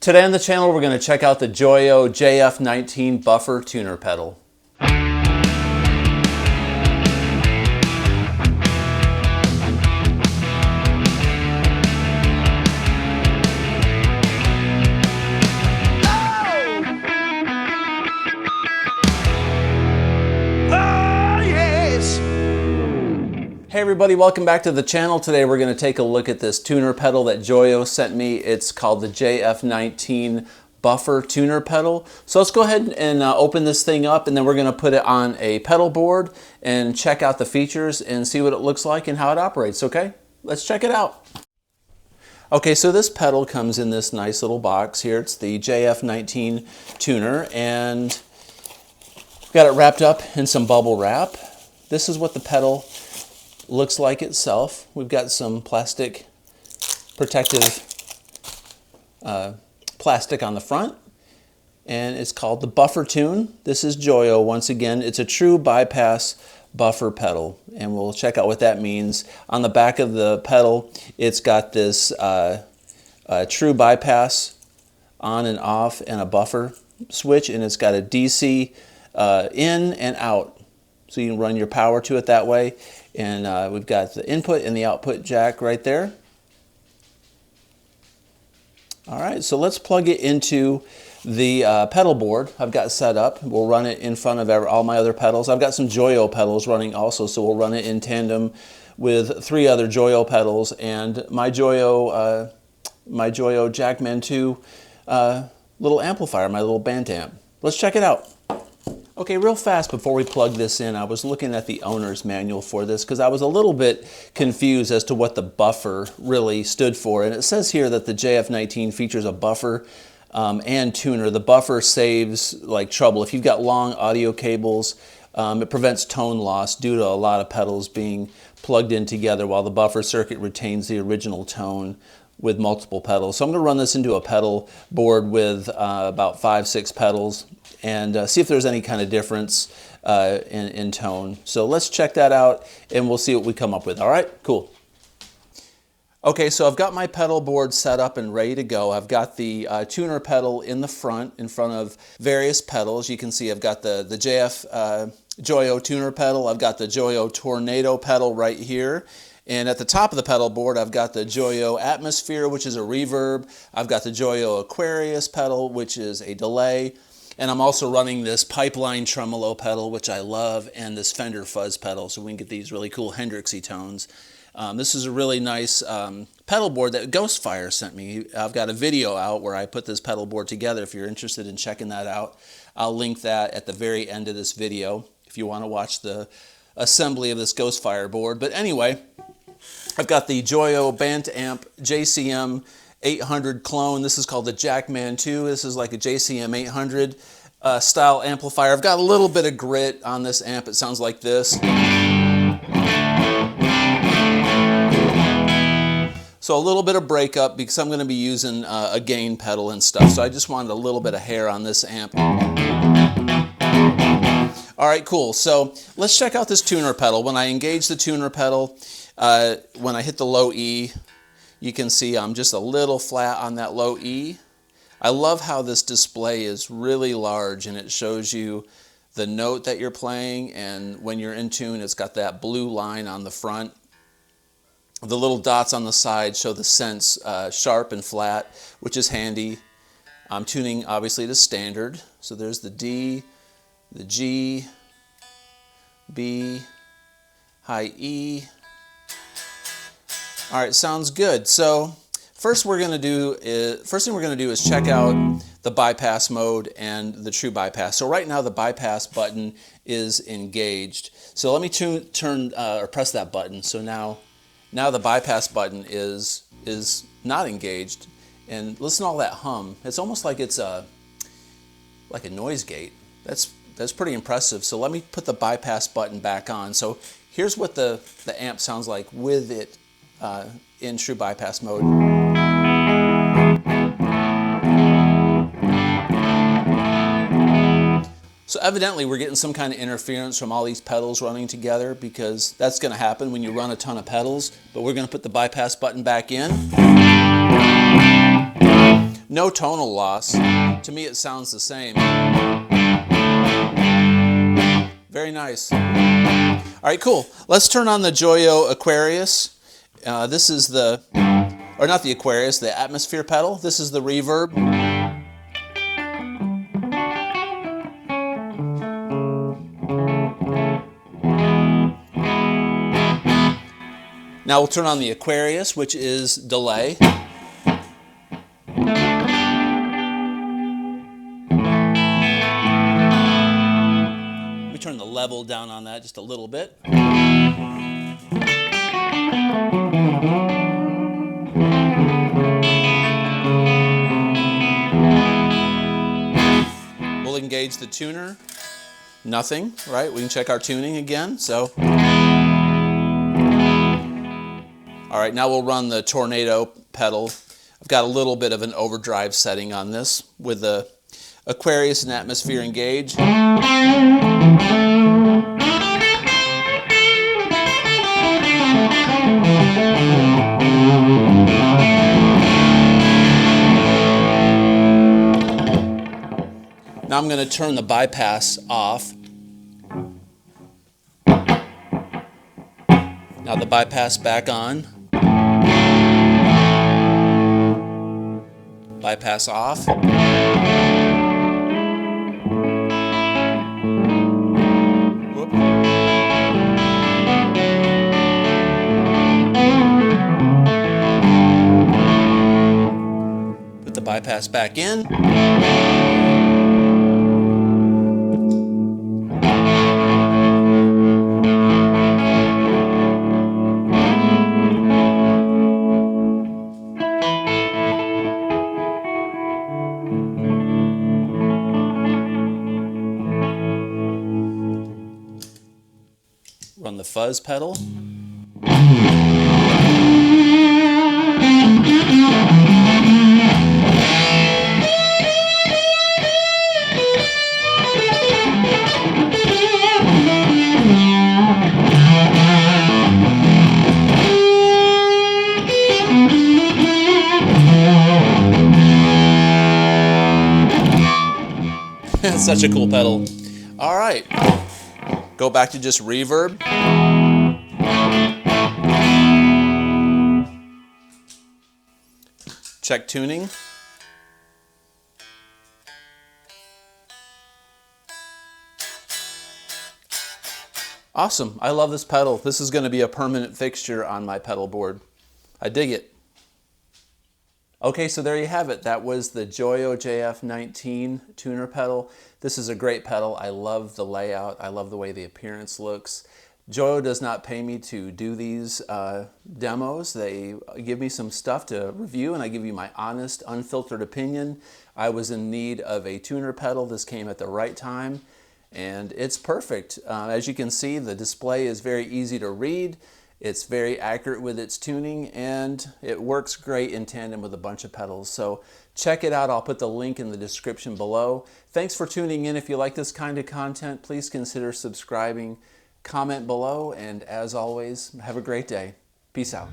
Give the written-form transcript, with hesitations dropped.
Today on the channel we're going to check out the Joyo JF19 buffer tuner pedal. Hey everybody, welcome back to the channel. Today we're going to take a look at this tuner pedal that Joyo sent me. It's called the JF19 buffer tuner pedal. So let's go ahead and open this thing up, and then we're going to put it on a pedal board and check out the features and see what it looks like and how it operates, okay? Let's check it out. Okay, so this pedal comes in this nice little box here. It's the JF19 tuner, and we've got it wrapped up in some bubble wrap. This is what the pedal looks like itself. We've got some plastic protective plastic on the front, and it's called the Buffer Tune. This is Joyo. Once again, it's a true bypass buffer pedal, and we'll check out what that means. On the back of the pedal, it's got this true bypass on and off and a buffer switch, and it's got a DC in and out, so you can run your power to it that way. And we've got the input and the output jack right there. All right, so let's plug it into the pedal board I've got set up. We'll run it in front of all my other pedals. I've got some Joyo pedals running also, so we'll run it in tandem with 3 other Joyo pedals and my Joyo Jackman 2 little amplifier, my little band amp. Let's check it out. Okay, real fast before we plug this in, I was looking at the owner's manual for this because I was a little bit confused as to what the buffer really stood for. And it says here that the JF19 features a buffer and tuner. The buffer saves like trouble. If you've got long audio cables, it prevents tone loss due to a lot of pedals being plugged in together, while the buffer circuit retains the original tone with multiple pedals. So I'm going to run this into a pedal board with about 5-6 pedals and see if there's any kind of difference in tone. So let's check that out and we'll see what we come up with. All right, cool. Okay, so I've got my pedal board set up and ready to go. I've got the tuner pedal in the front, in front of various pedals. You can see I've got the Joyo tuner pedal. I've got the Joyo Tornado pedal right here. And at the top of the pedal board, I've got the Joyo Atmosphere, which is a reverb. I've got the Joyo Aquarius pedal, which is a delay. And I'm also running this Pipeline Tremolo pedal, which I love, and this Fender Fuzz pedal, so we can get these really cool Hendrixy tones. This is a really nice pedal board that Ghostfire sent me. I've got a video out where I put this pedal board together. If you're interested in checking that out, I'll link that at the very end of this video if you want to watch the assembly of this Ghostfire board. But anyway, I've got the Joyo Band Amp JCM 800 clone. This is called the Jackman 2. This is like a JCM 800 style amplifier. I've got a little bit of grit on this amp. It sounds like this. So a little bit of breakup because I'm going to be using a gain pedal and stuff. So I just wanted a little bit of hair on this amp. All right, cool. So let's check out this tuner pedal. When I engage the tuner pedal, when I hit the low E, you can see I'm just a little flat on that low E. I love how this display is really large and it shows you the note that you're playing, and when you're in tune, it's got that blue line on the front. The little dots on the side show the cents sharp and flat, which is handy. I'm tuning obviously to standard. So there's the D, the G, B, high E. All right, sounds good. So first thing we're going to do is check out the bypass mode and the true bypass. So right now the bypass button is engaged. So let me press that button. So now the bypass button is not engaged. And listen to all that hum. It's almost like it's like a noise gate. That's pretty impressive. So let me put the bypass button back on. So here's what the amp sounds like with it in true bypass mode. So evidently we're getting some kind of interference from all these pedals running together, because that's going to happen when you run a ton of pedals. But we're going to put the bypass button back in. No tonal loss. To me it sounds the same. Very nice. All right, cool. Let's turn on the Joyo Aquarius. This is the, or not the Aquarius, the atmosphere pedal. This is the reverb. Now we'll turn on the Aquarius, which is delay. Let me turn the level down on that just a little bit. We'll engage the tuner. Nothing, right? We can check our tuning again. So, all right, now we'll run the tornado pedal. I've got a little bit of an overdrive setting on this with the Aquarius and atmosphere engaged. Now I'm going to turn the bypass off. Now the bypass back on. Bypass off. Whoop. Put the bypass back in. Run the fuzz pedal. It's such a cool pedal. All right. Go back to just reverb. Check tuning. Awesome. I love this pedal. This is going to be a permanent fixture on my pedal board. I dig it. Okay, so there you have it. That was the Joyo JF19 tuner pedal. This is a great pedal. I love the layout. I love the way the appearance looks. Joyo does not pay me to do these demos. They give me some stuff to review and I give you my honest, unfiltered opinion. I was in need of a tuner pedal. This came at the right time and it's perfect. As you can see, the display is very easy to read. It's very accurate with its tuning and it works great in tandem with a bunch of pedals. So check it out. I'll put the link in the description below. Thanks for tuning in. If you like this kind of content, please consider subscribing, comment below, and as always, have a great day. Peace out.